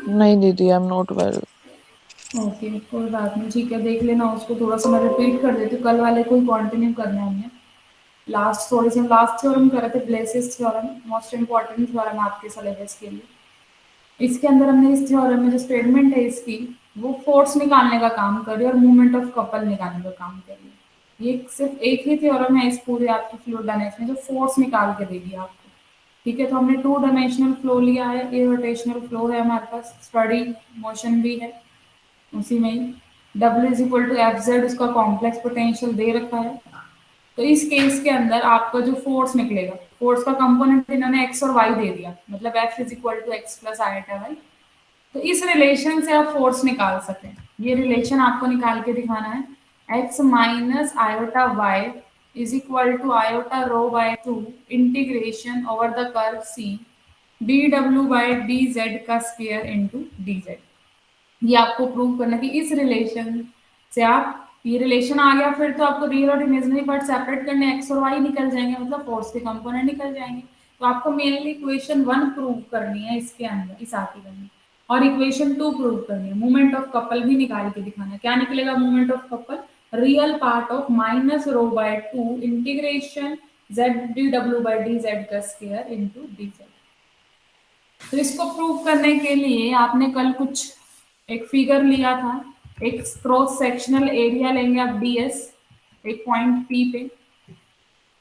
नहीं दीदी, I am not well. Okay, कोई बात नहीं, ठीक है, देख लेना उसको, थोड़ा सा मैं रिपीट कर देती हूँ, कल वाले को ही कंटिन्यू करना है हमने। लास्ट थोड़े से लास्ट थ्योरम कर रहे थे, ब्लेसिस थ्योरम, मोस्ट इंपॉर्टेंट थ्योरम आपके सिलेबस के लिए। इसके अंदर हमने इस थ्योरम में जो स्टेटमेंट है इसकी, वो फोर्स निकालने का काम कर रही है और मूवमेंट ऑफ कपल निकालने का काम कर रही है। ये सिर्फ एक ही थ्योरम है इस पूरे आपकी फ्लूइड डायनेमिक्स में जो फोर्स निकाल के देगी आपको। ठीक है, तो हमने टू डायमेंशनल फ्लो लिया है, ये रोटेशनल फ्लो है हमारे पास, स्टडी मोशन भी है उसी में ही। W is equal to F Z, उसका कॉम्प्लेक्स पोटेंशियल दे रखा है। तो इस केस के अंदर आपका जो फोर्स निकलेगा, फोर्स का कंपोनेंट इन्होंने एक्स और वाई दे दिया, मतलब F is equal to x plus iota y. तो इस रिलेशन से आप फोर्स निकाल सकें, ये रिलेशन आपको निकाल के दिखाना है। X minus iota y is equal to iota rho by two integration over the curve C D W by D Z का स्क्वायर इंटू डी जेड। ये आपको प्रूव करना कि इस रिलेशन से आप, ये रिलेशन आ गया फिर तो आपको रियल और इमेजिनरी पार्ट सेपरेट करने, एक्स और वाई निकल जाएंगे, मतलब फोर्स के कंपोनेंट निकल जाएंगे। तो आपको मेनली इक्वेशन 1 प्रूव करनी है इसके अंदर, इस आर्टिकल में, और इक्वेशन 2 प्रूव करनी है। मूवमेंट ऑफ कपल भी निकाल के दिखाना है। क्या निकलेगा movement of couple? Real part of minus rho by two integration Z D W by D Z का स्क्वायर इंटू डी जेड। तो इसको प्रूव करने के लिए आपने कल कुछ एक फिगर लिया था, एक क्रॉस सेक्शनल एरिया लेंगे आप डीएस, एक पॉइंट पी पे,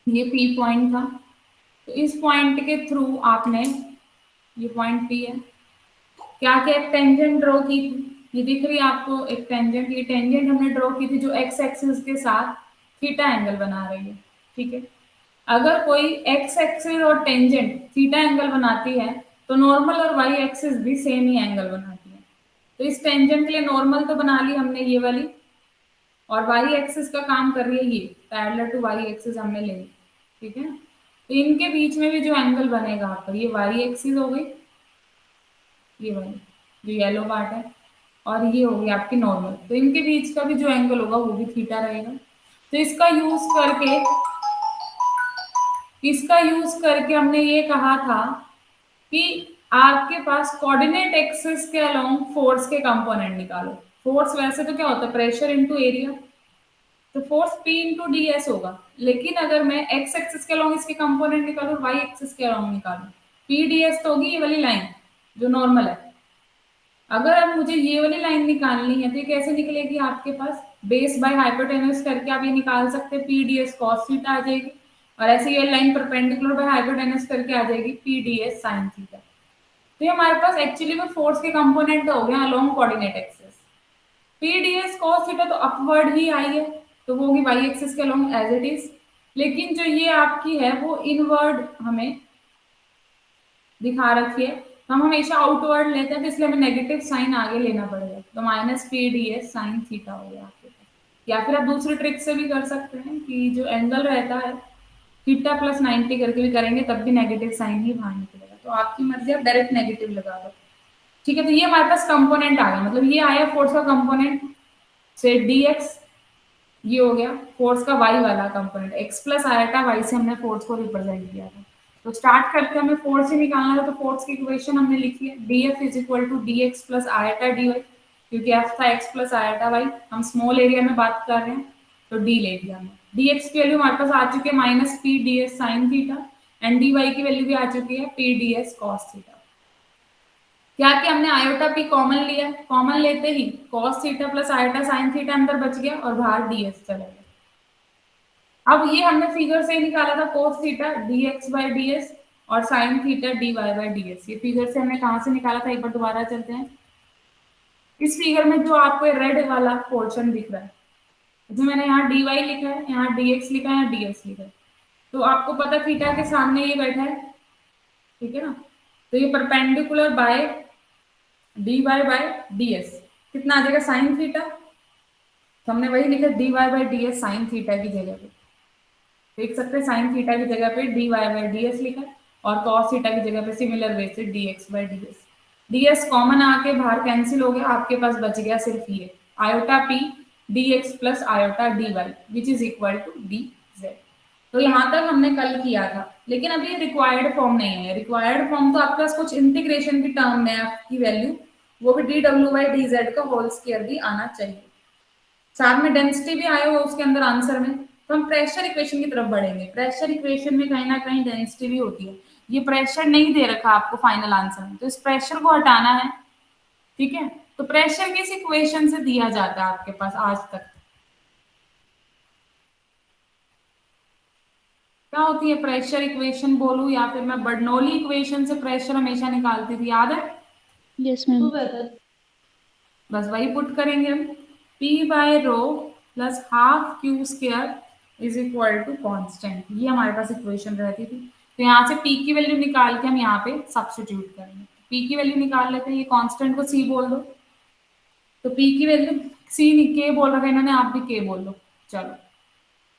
ये पी पॉइंट था। तो इस पॉइंट के थ्रू आपने, ये पॉइंट पी है, क्या क्या एक टेंजेंट ड्रॉ की थी, ये दिख रही है आपको एक टेंजेंट, ये टेंजेंट हमने ड्रॉ की थी जो एक्स एक्सिस के साथ थीटा एंगल बना रही है। ठीक है, अगर कोई एक्स एक्सिस और टेंजेंट थीटा एंगल बनाती है तो नॉर्मल और वाई एक्सिस भी सेम ही एंगल बनाती है। तो इस टेंजेंट के लिए नॉर्मल तो बना ली हमने ये वाली, और वाई एक्सिस का काम कर रही है ये, पैरेलल टू वाई एक्सिस हमने ले ली। ठीक है, तो इनके बीच में भी जो एंगल बनेगा आपका, ये वाई एक्सिस हो गई, ये वाली जो येलो पार्ट है, और ये हो गई आपकी नॉर्मल। तो इनके बीच का भी जो एंगल होगा वो भी थीटा रहेगा। तो इसका यूज करके हमने ये कहा था कि आपके पास कोऑर्डिनेट एक्सिस के अलोंग फोर्स के कंपोनेंट निकालो। फोर्स वैसे तो क्या होता है, प्रेशर इनटू एरिया, तो force P into D S होगा। लेकिन अगर मैं एक्स एक्सिस के अलोंग इसके कंपोनेंट निकालू, वाई एक्सिस के अलोंग निकालू, पी डी एस तो होगी ये वाली लाइन जो नॉर्मल है। अगर अब मुझे ये वाली लाइन निकालनी है तो ये कैसे निकलेगी आपके पास, बेस बाय हाइपोटेनस करके आप ये निकाल सकते हैं, p d s cos theta आ जाएगी, और ऐसे ये लाइन परपेंडिकुलर बाय हाइपोटेनस करके आ जाएगी P d S sine theta. तो ये हमारे पास एक्चुअली में फोर्स के कंपोनेंट हो गए along coordinate axis. P d s cos theta तो अपवर्ड ही आई है, तो वो होगी वाई एक्सिस के अलोंग एज इट इज। लेकिन जो ये आपकी है वो इनवर्ड हमें दिखा रखी है, हम हमेशा आउटवर्ड लेते हैं, तो इसलिए हमें नेगेटिव साइन आगे लेना पड़ेगा, तो minus p d S sine theta हो गया आपके पास। या फिर आप दूसरी ट्रिक से भी कर सकते हैं कि जो एंगल रहता है थीटा प्लस 90 करके भी करेंगे तब भी नेगेटिव साइन ही बाहर निकलेगा, तो आपकी मर्जी, आप डायरेक्ट नेगेटिव लगा दो। ठीक है, तो ये हमारे पास कंपोनेंट आ गया, मतलब ये आया फोर्स का कंपोनेंट से डी एक्स, ये हो गया फोर्स का वाई वाला component, x plus iota y से हमने फोर्स को रिप्रेजेंट किया था। तो स्टार्ट करके हमें फोर्स ही निकालना था, तो फोर्स की इक्वेशन हमने लिखी है, D F is equal to D x plus iota D y, क्योंकि एफ था एक्स प्लस आयोटा वाई, हम स्मॉल एरिया में बात कर रहे हैं, तो डी ले लिया हमने। डी एक्स की वैल्यू हमारे पास आ चुकी है minus p d S sine theta, and d y की वैल्यू भी आ चुकी है p d s cos theta. क्या कि हमने आयोटा पी कॉमन लिया, कॉमन लेते ही cos theta plus iota sine theta अंदर बच गया और बाहर डी एस चला गया। अब ये हमने फिगर से ही निकाला था cos theta d x by D s और sine theta d y by D s, ये फिगर से हमने कहा से निकाला था, एक बार दोबारा चलते हैं। इस फिगर में जो आपको रेड वाला पोर्शन दिख रहा है, जो मैंने यहाँ डी वाई लिखा है, यहाँ डी एक्स लिखा है, यहाँ डी एस लिखा है, तो आपको पता थीटा के सामने ये बैठा है, ठीक है ना, तो ये perpendicular by D y by D S कितना आ जाएगा साइन थीटा, तो हमने वही लिखा D y by D S sine theta की जगह पे, देख सकते हैं साइन थीटा की जगह पे D y by D S लिखा है, और कॉस थीटा की जगह पे सिमिलर वे से D x by D S. D S common आके बाहर कैंसिल हो गया, आपके पास बच गया सिर्फ ये iota P D x plus iota D y which is equal to D Z. तो यहाँ तक हमने कल किया था, लेकिन अभी रिक्वायर्ड फॉर्म नहीं है। रिक्वायर्ड फॉर्म तो आपके पास कुछ इंटीग्रेशन की टर्म में आपकी वैल्यू वो भी D W by D Z का होल स्क्वायर भी आना चाहिए, साथ में डेंसिटी भी आया हुआ उसके अंदर आंसर में। तो हम प्रेशर इक्वेशन की तरफ बढ़ेंगे। प्रेशर इक्वेशन में कहीं ना कहीं डेंसिटी भी होती है। ये प्रेशर नहीं दे रखा आपको फाइनल आंसर में, तो इस प्रेशर को हटाना है। ठीक है, तो प्रेशर किस इक्वेशन से दिया जाता है आपके पास आज तक? क्या होती है प्रेशर इक्वेशन बोलूं या फिर मैं बर्नौली इक्वेशन से प्रेशर हमेशा निकालती थी, याद है? Yes ma'am. बस वही पुट करेंगे हम। P by rho plus half q square is equal to constant, ये हमारे पास इक्वेशन रहती थी। तो यहाँ से P की वैल्यू निकाल के हम यहाँ पे सब्स्टिट्यूट करेंगे। P की वैल्यू निकाल लेते हैं, ये कांस्टेंट को C बोल दो। तो P की वैल्यू C K बोल रखा है इन्होंने, आप भी K बोल दो। चलो,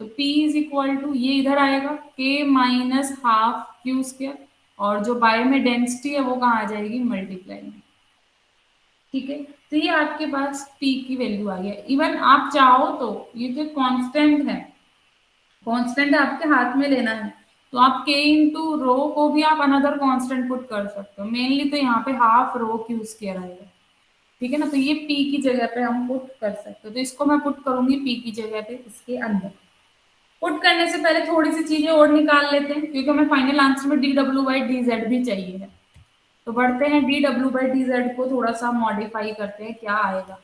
तो P इज इक्वल टू ये इधर आएगा K minus half q square, और जो बाय में डेंसिटी है वो कहाँ आ जाएगी, मल्टीप्लाई में। ठीक है, तो ये आपके पास P की वैल्यू आ गया। इवन आप चाहो तो ये जो कांस्टेंट है, कांस्टेंट आपके हाथ में लेना है, तो आप K इंटू रो को भी आप अनदर कांस्टेंट पुट कर सकते हो। मेनली तो यहाँ पे हाफ रो क्यू स्क्वायर आएगा। ठीक है ना, तो ये P की जगह पे हम पुट कर सकते हो। तो इसको मैं पुट करूंगी P की जगह पे इसके अंदर। पुट करने से पहले थोड़ी सी चीजें और निकाल लेते हैं, क्योंकि हमें फाइनल आंसर में d W by D z भी चाहिए है। तो बढ़ते हैं d W by D z को थोड़ा सा मॉडिफाई करते हैं, क्या आएगा।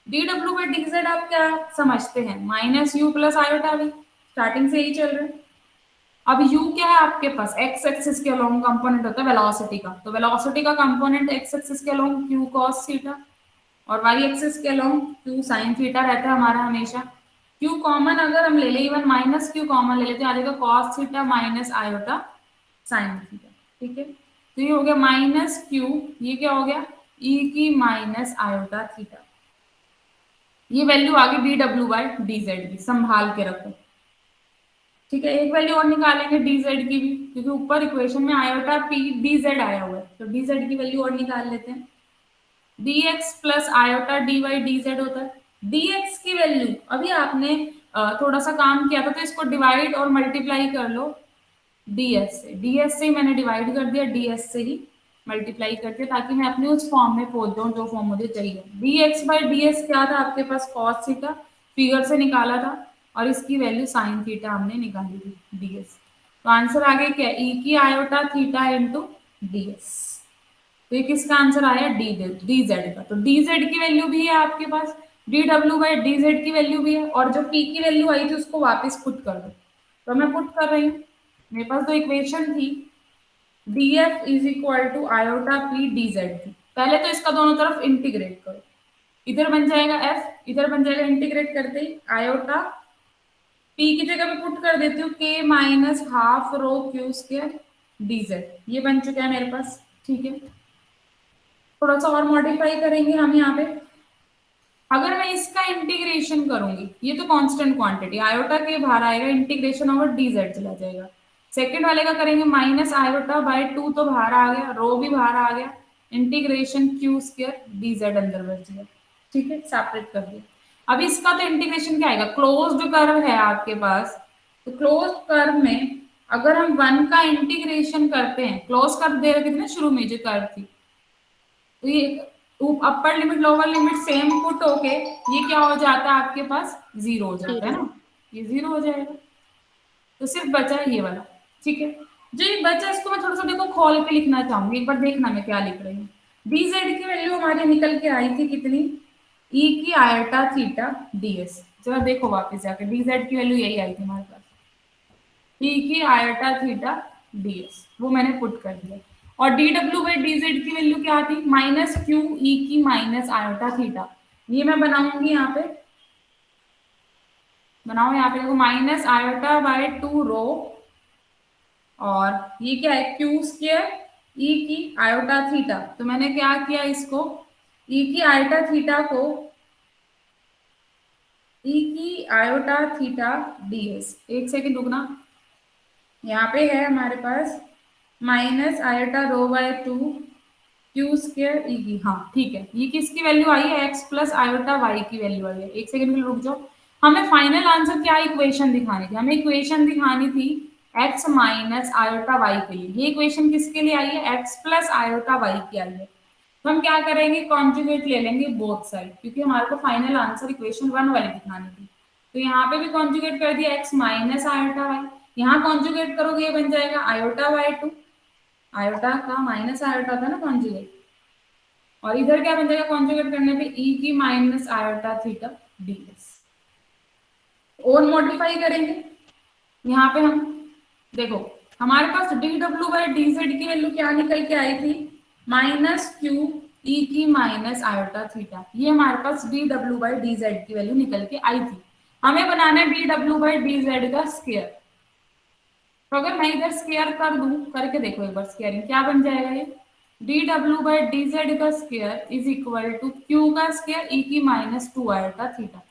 D W by D z आप क्या समझते हैं, minus u plus iota v, starting से ही चल रहे हैं। अब u क्या है आपके पास, x एक्सिस के अलोंग कंपोनेंट होता है वेलोसिटी का, तो वेलोसिटी का कंपोनेंट x एक्सिस के अलोंग q cos थीटा, और y एक्सिस के अलोंग q sin थीटा रहता है हमारा हमेशा। q कॉमन अगर हम ले ले, इवन माइनस q कॉमन ले लेते हैं, आ जाएगा cos theta minus iota sin theta. ठीक है, तो ये हो गया माइनस q, ये क्या हो गया e की माइनस आयोटा थीटा। ये वैल्यू आ गई D W by D z की, संभाल के रखो। ठीक है, एक वैल्यू और निकालेंगे डी जेड की भी, क्योंकि ऊपर इक्वेशन में आयोटा पी डी जेड आया हुआ है, तो डी जेड की वैल्यू और निकाल लेते हैं। D x plus iota D y d z होता है। डी एक्स की वैल्यू अभी आपने थोड़ा सा काम किया था, तो इसको डिवाइड और मल्टीप्लाई कर लो डीएस से। डीएस से ही मैंने डिवाइड कर दिया, डीएस से ही मल्टीप्लाई कर दिया, ताकि मैं अपने उस फॉर्म में पहुंच जाऊं जो फॉर्म मुझे चाहिए। D x by D S क्या था आपके पास, कॉस थीटा, फिगर से निकाला था, और इसकी वैल्यू साइन थीटा हमने निकाली थी डीएस। तो आंसर आ गया क्या, ई की आयोटा थीटा इंटू डीएस। तो ये किसका आंसर आया, डी जेड का। तो डी जेड की वैल्यू भी है आपके पास, d W by D z की वैल्यू भी है, और जो पी की वैल्यू आई थी उसको वापस पुट कर दो। तो मैं पुट कर रही हूँ। मेरे पास तो इक्वेशन थी d F is equal to iota P d z थी। पहले तो इसका दोनों तरफ इंटीग्रेट करो, इधर बन जाएगा एफ, इधर बन जाएगा, इंटीग्रेट करते ही आयोटा पी की जगह पे पुट कर देती हूँ के minus half rho q square D Z, ये बन चुका है मेरे पास। ठीक है, थोड़ा सा और मॉडिफाई करेंगे हम यहाँ पे। अगर मैं इसका इंटीग्रेशन करूंगी, ये तो कांस्टेंट क्वांटिटी, आयोटा के बाहर आएगा, इंटीग्रेशन ओवर डी जेड चला जाएगा। सेकंड वाले का करेंगे माइनस आयोटा बाय 2, तो बाहर आ गया, रो भी बाहर आ गया, integration q square D Z अंदर बच गया। ठीक है, सेपरेट कर दिया। अब इसका तो इंटीग्रेशन क्या आएगा, क्लोज्ड कर्व है आपके पास, तो क्लोज्ड कर्व में अगर हम वन का इंटीग्रेशन करते हैं, क्लोज कर्व दे रखे थे ना शुरू में जो कर्व थी, तो ये upper limit lower limit same put होके ये क्या हो जाता है आपके पास, जीरो हो जाता है ना, ये जीरो हो जाएगा। तो सिर्फ बचा ये वाला। ठीक है, जो ये बचा इसको मैं थोड़ा सा देखो खोल के लिखना चाहूंगी, एक बार देखना मैं क्या लिख रही हूँ। डी जेड की वैल्यू हमारी निकल के आई थी कितनी, ई की आयोटा थीटा डीएस। जरा देखो वापस जाके, डी जेड की वैल्यू यही आई थी हमारे पास, ई की आयोटा थीटा डीएस, वो मैंने पुट कर दिया। और D W by D z की वैल्यू क्या थी, माइनस क्यू ई की माइनस आयोटा थीटा। ये मैं बनाऊंगी यहाँ पे, बनाओ यहाँ पे देखो, माइनस आयोटा बाय 2 रो, और ये क्या है क्यू स्क्वायर ई की आयोटा थीटा। तो मैंने क्या किया इसको, ई की आयोटा थीटा को ई की आयोटा थीटा डीएस, एक सेकेंड रुकना, यहाँ पे है हमारे पास minus iota rho by 2 Q square e की, हाँ ठीक है, ये किसकी वैल्यू आई है, एक्स प्लस आयोटा वाई की वैल्यू आई है। एक सेकंड के लिए रुक जाओ, हमें फाइनल आंसर क्या इक्वेशन दिखानी थी, हमें इक्वेशन दिखानी थी एक्स माइनस आयोटा वाई के लिए। ये इक्वेशन किसके लिए आई है, एक्स प्लस आयोटा वाई की आई है। तो हम क्या करेंगे, कॉन्जुगेट ले लेंगे बोथ साइड, क्योंकि हमारे को फाइनल आंसर इक्वेशन 1 वाली दिखानी थी। तो यहाँ पे भी कॉन्जुगेट कर दिया x माइनस आयोटा वाई, यहाँ कॉन्जुगेट करोगे ये बन जाएगा आयोटा बाई 2, आयोटा का माइनस आयोटा था ना कॉन्जुगेट, और इधर क्या बन जाएगा कॉन्जुगेट करने पे e की माइनस आयोटा थीटा ds। और मॉडिफाई करेंगे यहाँ पे हम, देखो हमारे पास d W by D z की वैल्यू क्या निकल के आई थी, माइनस क्यू ई की माइनस आयोटा थीटा, ये हमारे पास d W by D z की वैल्यू निकल के आई थी। हमें बनाना है d W by D Z का स्क्वायर। तो अगर मैं इधर स्क्वायर कर दूं, करके देखो एक बार स्क्वायरिंग क्या बन जाएगा, ये d W by D Z का square is equal to q का स्क्वायर ई की माइनस 2 आयोटा थीटा।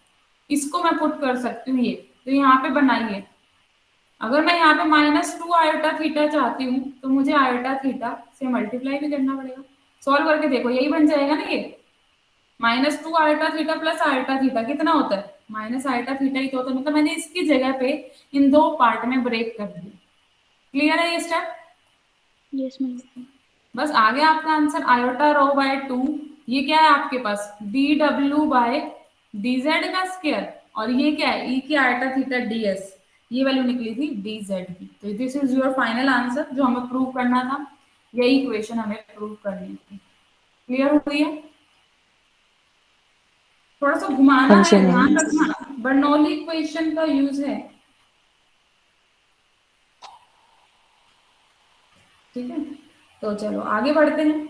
इसको मैं पुट कर सकती हूँ ये, तो यहाँ पे बनाइए, अगर मैं यहाँ पे माइनस 2 आयोटा थीटा चाहती हूँ तो मुझे आयोटा थीटा से मल्टीप्लाई भी करना पड़ेगा। सॉल्व करके देखो यही बन जाएगा ना, ये minus 2 iota theta plus iota theta कितना होता है, माइनस आयोटा थीटा ही तो होता है, मतलब मैंने इसकी जगह पे इन दो पार्ट में ब्रेक कर दिया। क्लियर है ये स्टेप? Yes ma'am. बस आ गया आपका आंसर आयोटा रो बाय 2। ये क्या है आपके पास, डी डब्ल्यू बाय डी जेड का स्क्वायर, और ये क्या है ई की आयोटा थीटा डी एस, ये वैल्यू निकली थी डी जेड की। तो this is your final answer जो हमें प्रूव करना था, यही इक्वेशन हमें प्रूव करनी थी। क्लियर हो गई है? थोड़ा सा घुमाना हाँ जी है, मैम। ध्यान रखना, बर्नौली इक्वेशन का यूज है, ठीक है। तो चलो आगे बढ़ते हैं।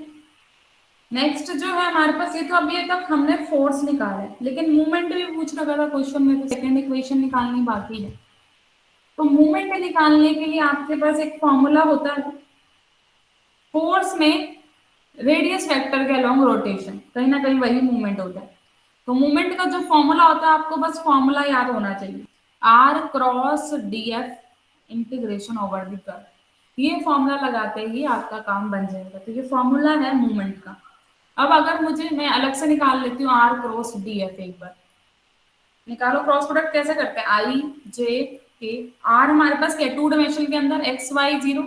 नेक्स्ट जो है हमारे पास, ये तो अभी तक हमने फोर्स निकाला है, लेकिन मूवमेंट भी पूछ रखा था क्वेश्चन में, तो सेकेंड इक्वेशन निकालनी बाकी है। तो मूवमेंट निकालने के लिए आपके पास एक फॉर्मूला होता है, फोर्स में रेडियस वेक्टर के अलोंग रोटेशन, कहीं ना कहीं वही मूवमेंट होता है। तो मूवमेंट का जो फॉर्मूला होता है आपको बस फॉर्मूला याद होना चाहिए, r cross d f integration over the curve. ये फॉर्मूला लगाते ही आपका काम बन जाएगा। तो ये फॉर्मूला है मूवमेंट का। अब अगर मुझे, मैं अलग से निकाल लेती हूँ आर क्रॉस डी एफ, एक बार निकालो। क्रॉस प्रोडक्ट कैसे करते हैं, आई जे के, आर हमारे पास क्या टू डायमेंशन के अंदर एक्स वाई जीरो,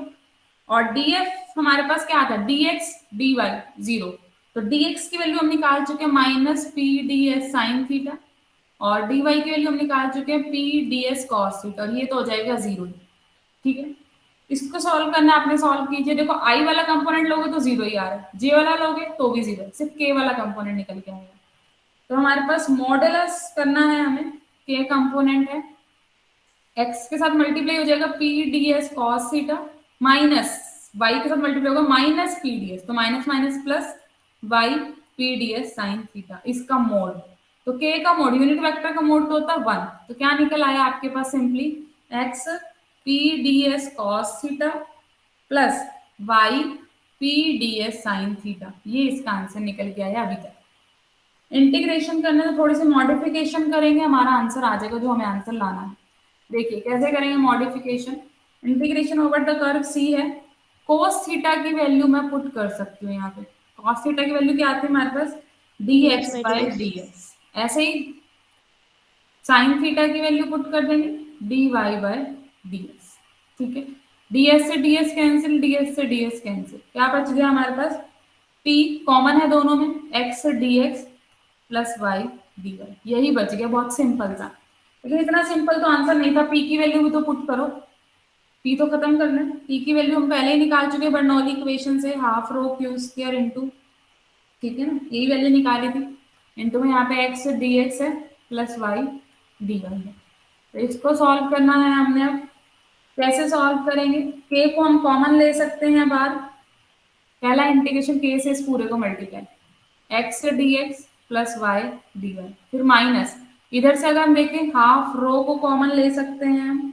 और df हमारे पास क्या आता है dx dy जीरो। तो dx की वैल्यू हम निकाल चुके हैं minus p d S sine theta, और dy की वैल्यू हम निकाल चुके हैं p d s cos theta, और ये तो हो जाएगा जीरो। ठीक है, इसको सॉल्व करना है, आपने सॉल्व कीजिए। देखो आई वाला कंपोनेंट लोगे तो जीरो ही आ रहा है, जे वाला लोगे तो भी जीरो, सिर्फ के वाला कंपोनेंट निकल के आएगा। तो हमारे पास मॉडुलस करना है हमें, के कंपोनेंट है, एक्स के साथ मल्टीप्लाई हो जाएगा p d s cos theta, minus y के साथ मल्टीप्लाई होगा माइनस पी डी एस, तो minus minus plus y p d S sine theta, इसका मोड। तो के का मोड, यूनिट वेक्टर का मोड तो होता है 1, तो क्या निकल आया आपके पास, simply x p d s cos theta plus y p d S sine theta, ये इसका आंसर निकल के आया अभी तक। इंटीग्रेशन करने में थोड़ी सी मॉडिफिकेशन करेंगे, हमारा आंसर आ जाएगा जो हमें आंसर लाना है। देखिए कैसे करेंगे modification, integration over the curve c है, कोस थीटा की वैल्यू मैं पुट कर सकती हूँ यहाँ पे। कॉस थीटा की वैल्यू क्या आती है हमारे पास, d x by d x. ऐसे ही साइन थीटा की वैल्यू पुट कर देंगे d y by d x. ठीक है, डी एस से d s cancel, d s से डी एस कैंसिल, क्या बच गया हमारे पास, p कॉमन है दोनों में, x d x plus y d y, यही बच गया। बहुत सिंपल था, लेकिन इतना सिंपल तो आंसर नहीं था। p की वैल्यू भी तो पुट करो, p तो खत्म करना है। p की वैल्यू हम पहले ही निकाल चुके बर्नौली इक्वेशन से, half rho q square into, ठीक है ना, यही वैल्यू निकाली थी, इंटू में यहाँ पे x डी एक्स है प्लस वाई डी वाई है। तो इसको सॉल्व करना है हमने। अब कैसे सॉल्व करेंगे, k को हम कॉमन ले सकते हैं बाहर, पहला इंटीग्रेशन के से इस पूरे को multiply, x d x plus y d y, फिर माइनस, इधर से अगर हम देखें हाफ रो को कॉमन ले सकते हैं हम,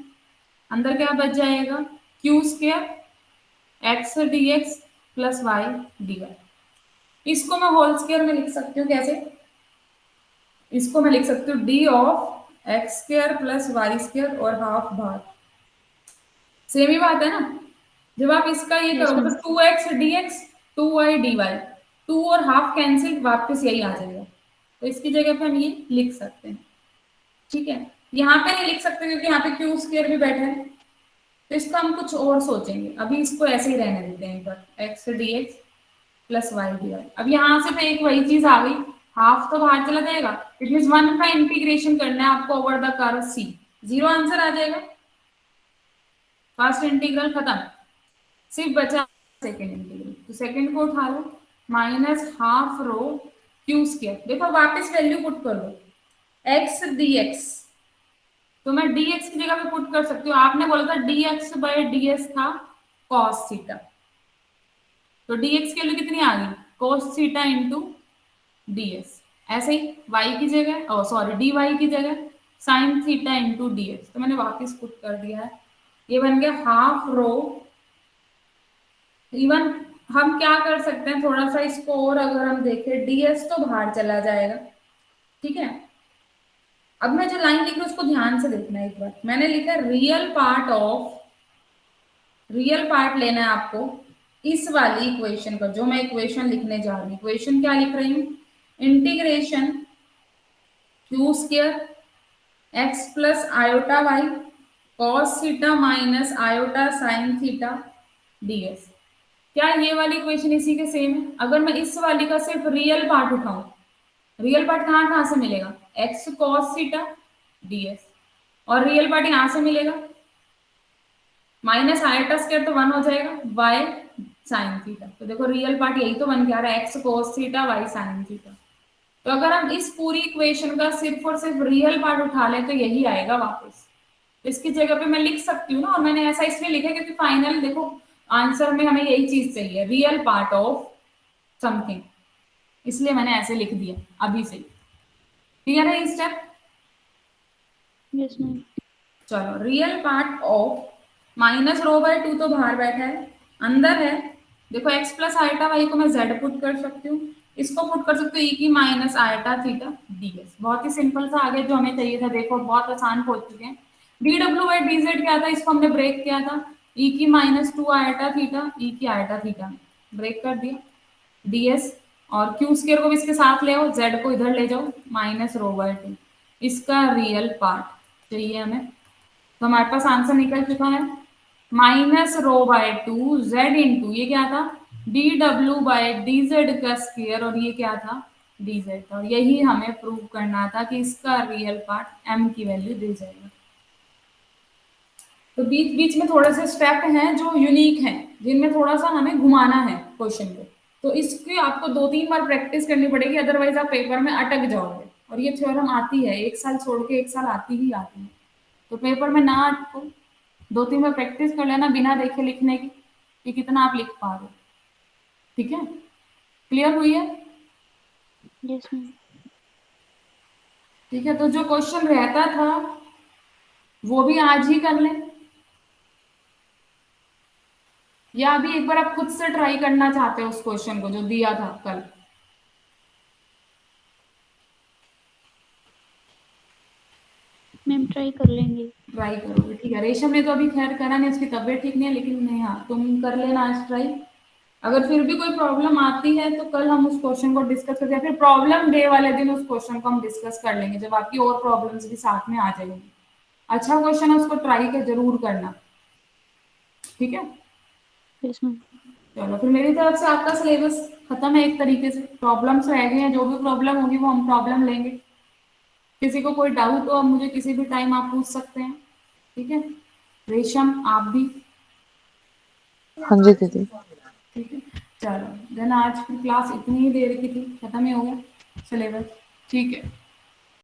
अंदर क्या बच जाएगा, q square x d x plus y d y. इसको मैं होल स्क्वायर में लिख सकती हूँ, कैसे, इसको मैं लिख सकती हूँ d of x square plus y square और हाफ बाहर, सेम ही बात है ना। जब आप इसका ये करोगे तो two x d x two y d y, two और हाफ कैंसिल, वापस यही आ जाएगा। तो इसकी जगह पे हम ये लिख सकते हैं। ठीक है, यहाँ पे नहीं लिख सकते क्योंकि यहाँ पे क्यू स्क्वायर भी बैठा है, तो इसका हम कुछ और सोचेंगे। अभी इसको ऐसे ही रहने देते हैं, पर x d x plus y d y. अब यहाँ से तो एक वही चीज आ गई, हाफ तो बाहर चला जाएगा, इट मीन 1 का इंटीग्रेशन करना है आपको over the curve c, 0 answer आ जाएगा, फर्स्ट इंटीग्रल खत्म, सिर्फ बचा सेकेंड इंटीग्रल। तो सेकेंड को उठा लो, minus half rho q square, देखो वापस वैल्यू पुट कर दो, एक्स डी एक्स, तो मैं dx की जगह पे पुट कर सकती हूँ, आपने बोला था dx बाय ds था cos थीटा, तो dx की वैल्यू कितनी आ गई, cos थीटा इंटू ds, ऐसे ही y की जगह, ओ सॉरी dy की जगह sin थीटा इंटू dx, तो मैंने वापस पुट कर दिया है, ये बन गया हाफ रो। इवन हम क्या कर सकते हैं, थोड़ा सा इसको और अगर हम देखें, ds तो बाहर चला जाएगा, ठीक है। अब मैं जो लाइन लिख रही हूँ उसको ध्यान से देखना एक बार, मैंने लिखा real part of, real part लेना है आपको इस वाली इक्वेशन का, जो मैं इक्वेशन लिखने जा रही हूँ, इक्वेशन क्या लिख रही हूँ, integration q square x plus iota y cos theta minus iota sine theta d s. क्या ये वाली इक्वेशन इसी के सेम है? अगर मैं इस वाली का सिर्फ रियल पार्ट उठाऊं, रियल पार्ट कहाँ कहाँ से मिलेगा, एक्स कॉस थीटा डीएस, और रियल पार्ट यहां से मिलेगा, माइनस आयोटा स्क्वायर तो 1 हो जाएगा, y साइन थीटा, तो देखो रियल पार्ट यही तो बन के आ रहा है, x cos theta y sign theta. तो अगर हम इस पूरी इक्वेशन का सिर्फ और सिर्फ रियल पार्ट उठा लें तो यही आएगा वापस, तो इसकी जगह पे मैं लिख सकती हूँ ना, और मैंने ऐसा इसलिए लिखा है क्योंकि फाइनल देखो आंसर में हमें यही चीज चाहिए, रियल पार्ट ऑफ समथिंग, इसलिए मैंने ऐसे लिख दिया अभी से। क्लियर है स्टेप? Yes ma'am. चलो, real part of minus rho by 2 तो बाहर बैठा है, अंदर है, देखो x प्लस आयटा वाई को मैं z पुट कर सकती हूँ, इसको पुट कर सकती हूँ e की माइनस आयटा थीटा ds, बहुत ही सिंपल सा आगे जो हमें चाहिए था, देखो बहुत आसान पहुंच चुके हैं। dw बाई dz क्या था, इसको हमने ब्रेक किया था, e की माइनस 2 आयटा थीटा e की आयटा थीटा ब्रेक कर दिया, ds, और क्यू स्क्वायर को भी इसके साथ ले आओ, z को इधर ले जाओ, माइनस रो बाय 2, इसका रियल पार्ट चाहिए हमें, तो हमारे पास आंसर निकल चुका है, minus rho by 2 z into ये क्या था, डी डब्ल्यू बाय डी जेड का स्क्वायर, और ये क्या था, डी जेड था, और यही हमें प्रूव करना था कि इसका रियल पार्ट एम की वैल्यू दे जाएगा। तो बीच बीच में थोड़े से स्टेप हैं जो यूनिक हैं, जिनमें थोड़ा सा हमें घुमाना है क्वेश्चन को, तो इसकी आपको 2-3 बार प्रैक्टिस करनी पड़ेगी, अदरवाइज आप पेपर में अटक जाओगे, और ये थ्योरम आती है, एक साल छोड़ के एक साल आती ही आती है, तो पेपर में ना अटको, 2-3 बार प्रैक्टिस कर लेना बिना देखे लिखने की कि कितना आप लिख पा रहे हो, ठीक है। क्लियर हुई है? Yes ma'am. ठीक है, तो जो क्वेश्चन रहता था वो भी आज ही कर लें, या अभी एक बार आप खुद से ट्राई करना चाहते हो उस क्वेश्चन को जो दिया था कल? मैम ट्राई कर लेंगे। ट्राई करोगे, ठीक है। रेशम ने तो अभी खैर करा नहीं, उसकी तबीयत ठीक नहीं है, लेकिन नहीं, हाँ तुम कर लेना आज ट्राई, अगर फिर भी कोई प्रॉब्लम आती है तो कल हम उस क्वेश्चन को डिस्कस करते हैं, फिर प्रॉब्लम डे वाले दिन उस क्वेश्चन को हम डिस्कस कर लेंगे, जब आपकी और प्रॉब्लम्स भी साथ में आ जाएंगी। अच्छा क्वेश्चन है, उसको ट्राई कर जरूर करना, ठीक है। Yes ma'am. चलो, फिर मेरी तरफ से आपका सिलेबस खत्म है एक तरीके से, प्रॉब्लम्स रह गए हैं, जो भी प्रॉब्लम होगी वो हम प्रॉब्लम लेंगे, किसी को कोई डाउट हो आप मुझे किसी भी टाइम आप पूछ सकते हैं, ठीक है। रेशम आप भी? हाँ जी दीदी। ठीक है, चलो देन आज की क्लास इतनी ही देर की थी, खत्म ही हो गया सिलेबस, ठीक है।